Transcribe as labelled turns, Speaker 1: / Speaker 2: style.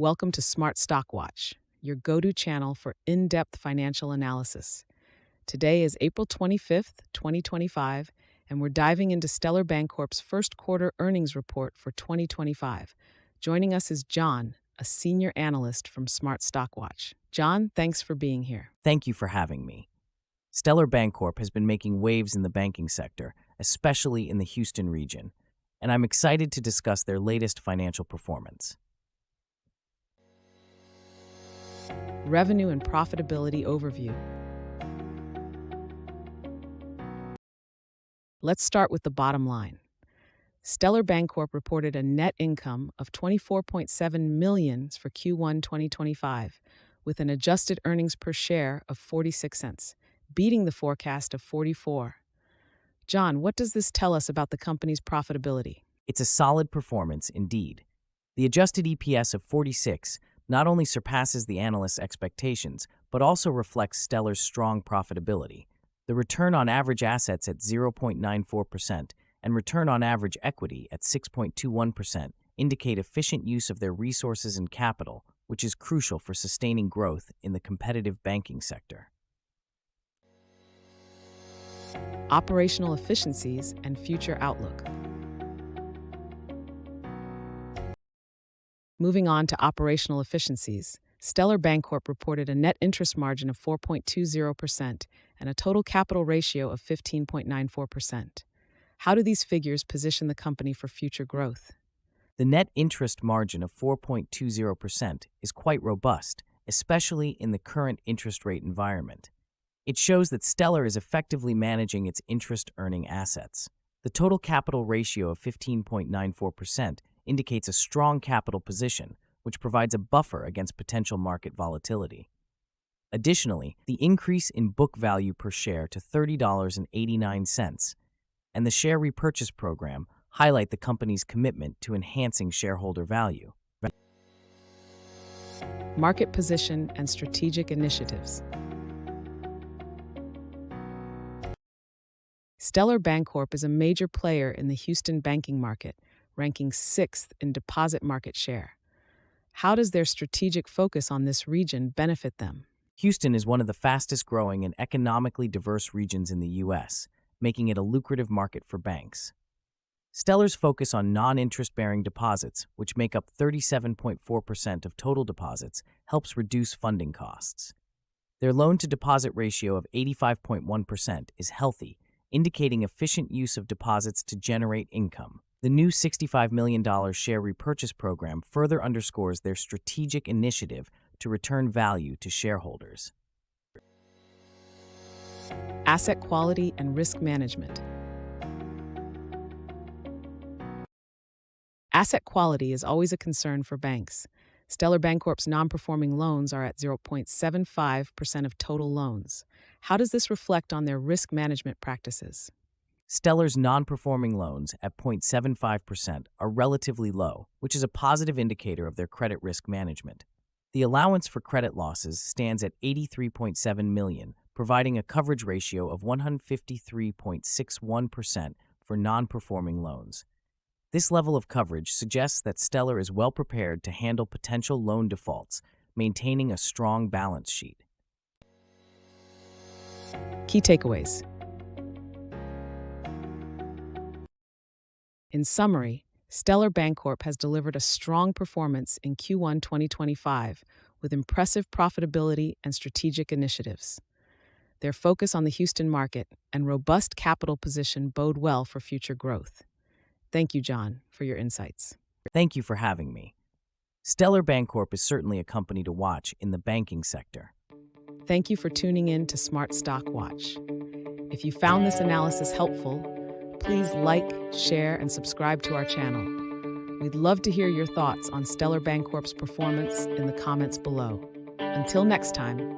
Speaker 1: Welcome to Smart Stock Watch, your go-to channel for in-depth financial analysis. Today is April 25th, 2025, and we're diving into Stellar Bancorp's first quarter earnings report for 2025. Joining us is John, a senior analyst from Smart Stock Watch. John, thanks for being here.
Speaker 2: Thank you for having me. Stellar Bancorp has been making waves in the banking sector, especially in the Houston region, and I'm excited to discuss their latest financial performance.
Speaker 1: Revenue and profitability overview. Let's start with the bottom line. Stellar Bancorp reported a net income of $24.7 million for Q1 2025, with an adjusted earnings per share of 46 cents, beating the forecast of 44. John, what does this tell us about the company's profitability?
Speaker 2: It's a solid performance indeed. The adjusted EPS of 46 not only surpasses the analysts' expectations, but also reflects Stellar's strong profitability. The return on average assets at 0.94% and return on average equity at 6.21% indicate efficient use of their resources and capital, which is crucial for sustaining growth in the competitive banking sector.
Speaker 1: Operational efficiencies and future outlook. Moving on to operational efficiencies, Stellar Bancorp reported a net interest margin of 4.20% and a total capital ratio of 15.94%. How do these figures position the company for future growth?
Speaker 2: The net interest margin of 4.20% is quite robust, especially in the current interest rate environment. It shows that Stellar is effectively managing its interest-earning assets. The total capital ratio of 15.94% indicates a strong capital position, which provides a buffer against potential market volatility. Additionally, the increase in book value per share to $30.89 and the share repurchase program highlight the company's commitment to enhancing shareholder value.
Speaker 1: Market position and strategic initiatives. Stellar Bancorp is a major player in the Houston banking market, ranking 6th in deposit market share. How does their strategic focus on this region benefit them?
Speaker 2: Houston is one of the fastest-growing and economically diverse regions in the U.S., making it a lucrative market for banks. Stellar's focus on non-interest-bearing deposits, which make up 37.4% of total deposits, helps reduce funding costs. Their loan-to-deposit ratio of 85.1% is healthy, indicating efficient use of deposits to generate income. The new $65 million share repurchase program further underscores their strategic initiative to return value to shareholders.
Speaker 1: Asset quality and risk management. Asset quality is always a concern for banks. Stellar Bancorp's non-performing loans are at 0.75% of total loans. How does this reflect on their risk management practices?
Speaker 2: Stellar's non-performing loans at 0.75% are relatively low, which is a positive indicator of their credit risk management. The allowance for credit losses stands at $83.7 million, providing a coverage ratio of 153.61% for non-performing loans. This level of coverage suggests that Stellar is well prepared to handle potential loan defaults, maintaining a strong balance sheet.
Speaker 1: Key takeaways. In summary, Stellar Bancorp has delivered a strong performance in Q1 2025 with impressive profitability and strategic initiatives. Their focus on the Houston market and robust capital position bode well for future growth. Thank you, John, for your insights.
Speaker 2: Thank you for having me. Stellar Bancorp is certainly a company to watch in the banking sector.
Speaker 1: Thank you for tuning in to Smart Stock Watch. If you found this analysis helpful, please like, share, and subscribe to our channel. We'd love to hear your thoughts on Stellar Bancorp's performance in the comments below. Until next time.